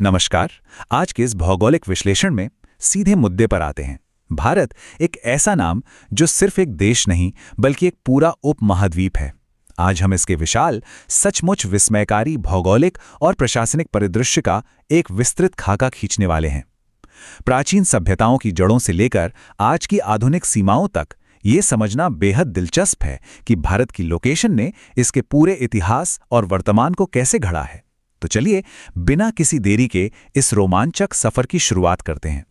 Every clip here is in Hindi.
नमस्कार। आज के इस भौगोलिक विश्लेषण में सीधे मुद्दे पर आते हैं। भारत एक ऐसा नाम जो सिर्फ एक देश नहीं बल्कि एक पूरा उपमहाद्वीप है। आज हम इसके विशाल, सचमुच विस्मयकारी भौगोलिक और प्रशासनिक परिदृश्य का एक विस्तृत खाका खींचने वाले हैं। प्राचीन सभ्यताओं की जड़ों से लेकर आज की आधुनिक सीमाओं तक ये समझना बेहद दिलचस्प है कि भारत की लोकेशन ने इसके पूरे इतिहास और वर्तमान को कैसे घड़ा है। तो चलिए बिना किसी देरी के इस रोमांचक सफर की शुरुआत करते हैं।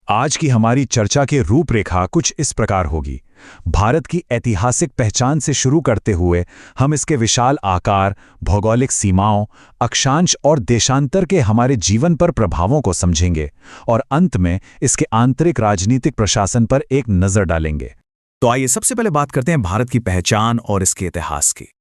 आज की हमारी चर्चा की रूपरेखा कुछ इस प्रकार होगी। भारत की ऐतिहासिक पहचान से शुरू करते हुए हम इसके विशाल आकार, भौगोलिक सीमाओं, अक्षांश और देशांतर के हमारे जीवन पर प्रभावों को समझेंगे और अंत में इसके आंतरिक राजनीतिक प्रशासन पर एक नजर डालेंगे। तो आइए सबसे पहले बात करते हैं भारत की पहचान और इसके इतिहास की।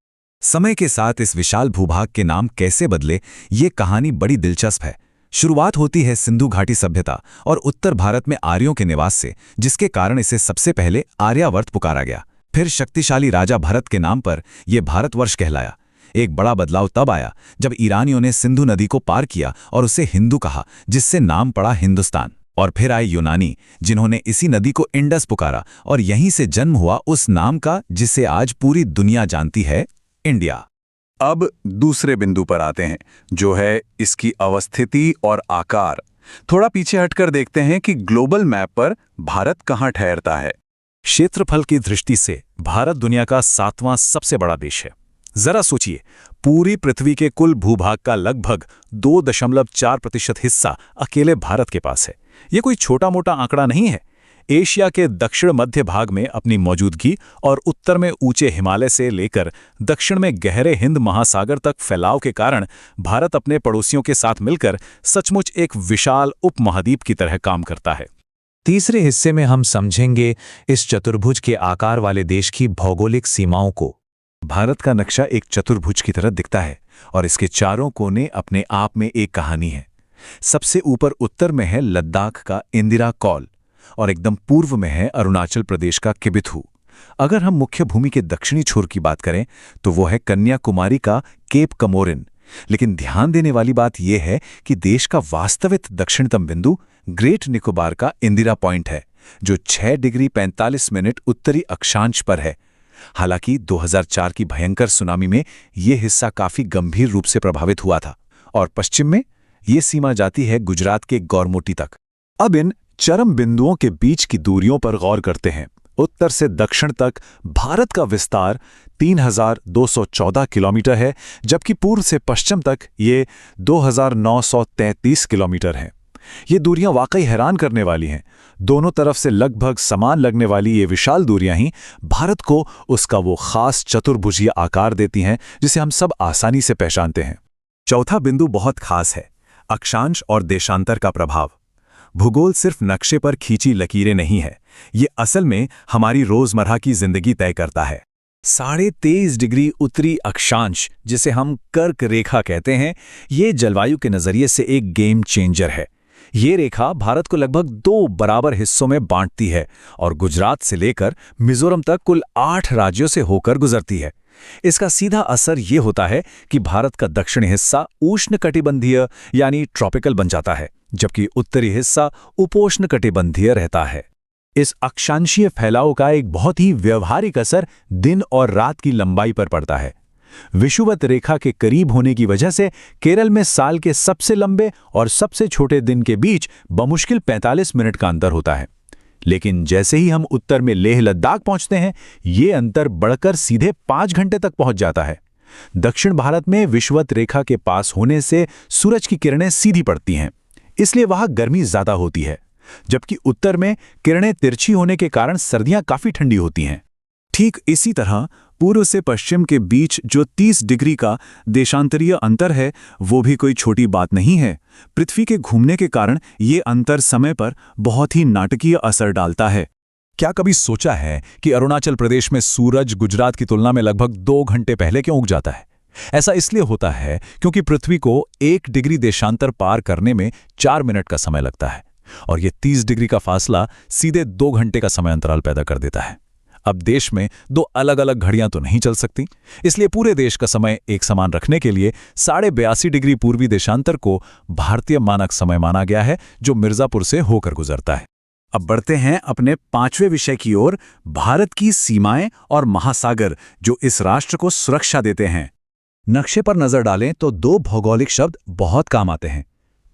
समय के साथ इस विशाल भूभाग के नाम कैसे बदले, ये कहानी बड़ी दिलचस्प है। शुरुआत होती है सिंधु घाटी सभ्यता और उत्तर भारत में आर्यों के निवास से, जिसके कारण इसे सबसे पहले आर्यावर्त पुकारा गया। फिर शक्तिशाली राजा भरत के नाम पर यह भारतवर्ष कहलाया। एक बड़ा बदलाव तब आया जब ईरानियों ने सिंधु नदी को पार किया और उसे हिंदू कहा, जिससे नाम पड़ा हिंदुस्तान। और फिर आए यूनानी, जिन्होंने इसी नदी को इंडस पुकारा और यहीं से जन्म हुआ उस नाम का जिसे आज पूरी दुनिया जानती है, इंडिया। अब दूसरे बिंदु पर आते हैं, जो है इसकी अवस्थिति और आकार। थोड़ा पीछे हटकर देखते हैं कि ग्लोबल मैप पर भारत कहां ठहरता है। क्षेत्रफल की दृष्टि से भारत दुनिया का 7वां सबसे बड़ा देश है। जरा सोचिए, पूरी पृथ्वी के कुल भूभाग का लगभग 2.4% हिस्सा अकेले भारत के पास है। यह कोई छोटा मोटा आंकड़ा नहीं है। एशिया के दक्षिण मध्य भाग में अपनी मौजूदगी और उत्तर में ऊंचे हिमालय से लेकर दक्षिण में गहरे हिंद महासागर तक फैलाव के कारण भारत अपने पड़ोसियों के साथ मिलकर सचमुच एक विशाल उपमहाद्वीप की तरह काम करता है। तीसरे हिस्से में हम समझेंगे इस चतुर्भुज के आकार वाले देश की भौगोलिक सीमाओं को। भारत का नक्शा एक चतुर्भुज की तरह दिखता है और इसके चारों कोने अपने आप में एक कहानी है। सबसे ऊपर उत्तर में है लद्दाख का इंदिरा कौल और एकदम पूर्व में है अरुणाचल प्रदेश का किबिथु। अगर हम मुख्य भूमि के दक्षिणी छोर की बात करें तो वो है कन्याकुमारी का केप कमोरिन। लेकिन ध्यान देने वाली बात यह है कि देश का वास्तविक दक्षिणतम बिंदु ग्रेट निकोबार का इंदिरा पॉइंट है, जो 6 डिग्री 45 मिनट उत्तरी अक्षांश पर है। हालांकि 2004 की भयंकर सुनामी में यह हिस्सा काफी गंभीर रूप से प्रभावित हुआ था और पश्चिम में यह सीमा जाती है गुजरात के गौरमोटी तक। अब इन चरम बिंदुओं के बीच की दूरियों पर गौर करते हैं। उत्तर से दक्षिण तक भारत का विस्तार 3214 किलोमीटर है, जबकि पूर्व से पश्चिम तक ये 2933 किलोमीटर है। ये दूरियां वाकई हैरान करने वाली हैं। दोनों तरफ से लगभग समान लगने वाली ये विशाल दूरियां ही भारत को उसका वो खास चतुर्भुजीय आकार देती हैं जिसे हम सब आसानी से पहचानते हैं। चौथा बिंदु बहुत खास है, अक्षांश और देशांतर का प्रभाव। भूगोल सिर्फ नक्शे पर खींची लकीरें नहीं है, ये असल में हमारी रोजमर्रा की जिंदगी तय करता है। 23.5 डिग्री उत्तरी अक्षांश, जिसे हम कर्क रेखा कहते हैं, ये जलवायु के नजरिए से एक गेम चेंजर है। ये रेखा भारत को लगभग 2 बराबर हिस्सों में बांटती है और गुजरात से लेकर मिजोरम तक कुल 8 राज्यों से होकर गुजरती है। इसका सीधा असर ये होता है कि भारत का दक्षिणी हिस्सा उष्णकटिबंधीय यानी ट्रॉपिकल बन जाता है, जबकि उत्तरी हिस्सा उपोष्णकटिबंधीय रहता है। इस अक्षांशीय फैलाव का एक बहुत ही व्यवहारिक असर दिन और रात की लंबाई पर पड़ता है। विषुवत रेखा के करीब होने की वजह से केरल में साल के सबसे लंबे और सबसे छोटे दिन के बीच बमुश्किल 45 मिनट का अंतर होता है। लेकिन जैसे ही हम उत्तर में लेह लद्दाख पहुंचते हैं, ये अंतर बढ़कर सीधे 5 घंटे तक पहुंच जाता है। दक्षिण भारत में विषुवत रेखा के पास होने से सूरज की किरणें सीधी पड़ती हैं, इसलिए वहां गर्मी ज्यादा होती है, जबकि उत्तर में किरणें तिरछी होने के कारण सर्दियां काफी ठंडी होती हैं। ठीक इसी तरह पूर्व से पश्चिम के बीच जो 30 डिग्री का देशांतरीय अंतर है, वो भी कोई छोटी बात नहीं है। पृथ्वी के घूमने के कारण ये अंतर समय पर बहुत ही नाटकीय असर डालता है। क्या कभी सोचा है कि अरुणाचल प्रदेश में सूरज गुजरात की तुलना में लगभग 2 घंटे पहले क्यों उग जाता है? ऐसा इसलिए होता है क्योंकि पृथ्वी को 1 डिग्री देशांतर पार करने में 4 मिनट का समय लगता है और ये 30 डिग्री का फासला सीधे 2 घंटे का समय अंतराल पैदा कर देता है। अब देश में दो अलग अलग घड़ियां तो नहीं चल सकती, इसलिए पूरे देश का समय एक समान रखने के लिए 82.5 डिग्री पूर्वी देशांतर को भारतीय मानक समय माना गया है, जो मिर्जापुर से होकर गुजरता है। अब बढ़ते हैं अपने 5वें विषय की ओर, भारत की सीमाएं और महासागर जो इस राष्ट्र को सुरक्षा देते हैं। नक्शे पर नजर डालें तो दो भौगोलिक शब्द बहुत काम आते हैं,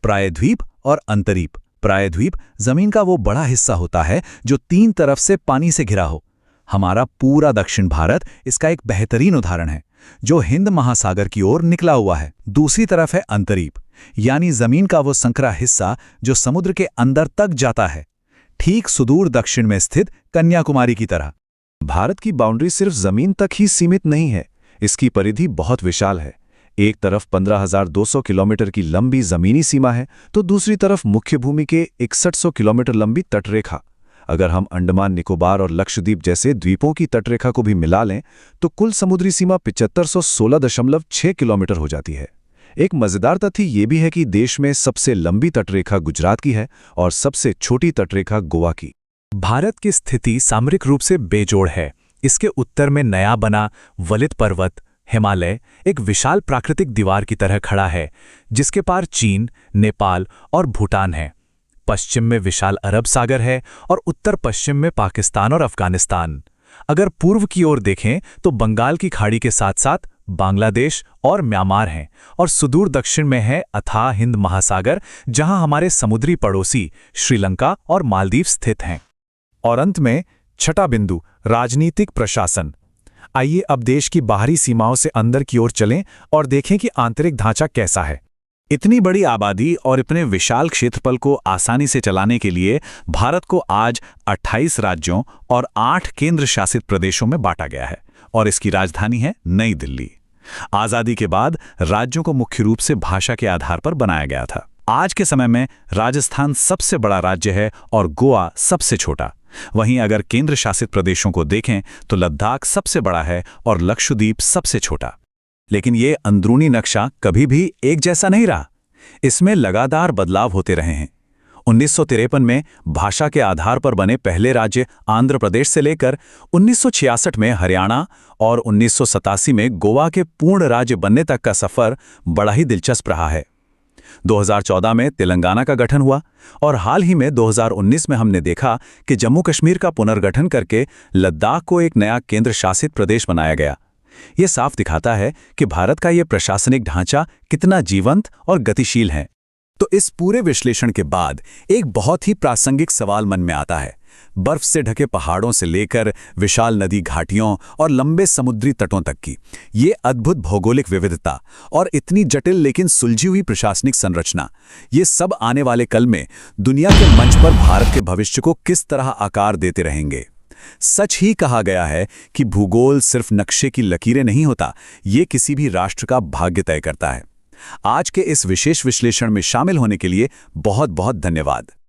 प्रायद्वीप और अंतरीप। प्रायद्वीप जमीन का वो बड़ा हिस्सा होता है जो 3 तरफ से पानी से घिरा हो। हमारा पूरा दक्षिण भारत इसका एक बेहतरीन उदाहरण है, जो हिंद महासागर की ओर निकला हुआ है। दूसरी तरफ है अंतरीप, यानी जमीन का वो संकरा हिस्सा जो समुद्र के अंदर तक जाता है, ठीक सुदूर दक्षिण में स्थित कन्याकुमारी की तरह। भारत की बाउंड्री सिर्फ जमीन तक ही सीमित नहीं है, इसकी परिधि बहुत विशाल है। एक तरफ 15,200 किलोमीटर की लंबी जमीनी सीमा है, तो दूसरी तरफ मुख्य भूमि के 6100 किलोमीटर लंबी तटरेखा। अगर हम अंडमान निकोबार और लक्षद्वीप जैसे द्वीपों की तटरेखा को भी मिला लें तो कुल समुद्री सीमा 7516.6 किलोमीटर हो जाती है। एक मजेदार तथ्य ये भी है कि देश में सबसे लंबी तटरेखा गुजरात की है और सबसे छोटी तटरेखा गोवा की। भारत की स्थिति सामरिक रूप से बेजोड़ है। इसके उत्तर में नया बना वलित पर्वत हिमालय एक विशाल प्राकृतिक दीवार की तरह खड़ा है, जिसके पार चीन, नेपाल और भूटान है। पश्चिम में विशाल अरब सागर है और उत्तर पश्चिम में पाकिस्तान और अफगानिस्तान। अगर पूर्व की ओर देखें तो बंगाल की खाड़ी के साथ साथ बांग्लादेश और म्यांमार हैं, और सुदूर दक्षिण में है अथाह हिंद महासागर, जहां हमारे समुद्री पड़ोसी श्रीलंका और मालदीव स्थित हैं। और अंत में छठा बिंदु, राजनीतिक प्रशासन। आइए अब देश की बाहरी सीमाओं से अंदर की ओर चलें और देखें कि आंतरिक ढांचा कैसा है। इतनी बड़ी आबादी और इतने विशाल क्षेत्रफल को आसानी से चलाने के लिए भारत को आज 28 राज्यों और 8 केंद्र शासित प्रदेशों में बांटा गया है, और इसकी राजधानी है नई दिल्ली। आजादी के बाद राज्यों को मुख्य रूप से भाषा के आधार पर बनाया गया था। आज के समय में राजस्थान सबसे बड़ा राज्य है और गोवा सबसे छोटा। वहीं अगर केंद्र शासित प्रदेशों को देखें तो लद्दाख सबसे बड़ा है और लक्षद्वीप सबसे छोटा। लेकिन ये अंदरूनी नक्शा कभी भी एक जैसा नहीं रहा। इसमें लगातार बदलाव होते रहे हैं। 1953 में भाषा के आधार पर बने पहले राज्य आंध्र प्रदेश से लेकर 1966 में हरियाणा और 1987 में गोवा के पूर्ण राज्य बनने तक का सफर बड़ा ही दिलचस्प रहा है। 2014 में तेलंगाना का गठन हुआ और हाल ही में 2019 में हमने देखा कि जम्मू कश्मीर का पुनर्गठन करके लद्दाख को एक नया केंद्र शासित प्रदेश बनाया गया। ये साफ दिखाता है कि भारत का ये प्रशासनिक ढांचा कितना जीवंत और गतिशील है। तो इस पूरे विश्लेषण के बाद एक बहुत ही प्रासंगिक सवाल मन में आता है। बर्फ से ढके पहाड़ों से लेकर विशाल नदी घाटियों और लंबे समुद्री तटों तक की ये अद्भुत भौगोलिक विविधता और इतनी जटिल लेकिन सुलझी हुई प्रशासनिक संरचना, ये सब आने वाले कल में दुनिया के मंच पर भारत के भविष्य को किस तरह आकार देते रहेंगे। सच ही कहा गया है कि भूगोल सिर्फ नक्शे की लकीरें नहीं होता, ये किसी भी राष्ट्र का भाग्य तय करता है। आज के इस विशेष विश्लेषण में शामिल होने के लिए बहुत बहुत धन्यवाद।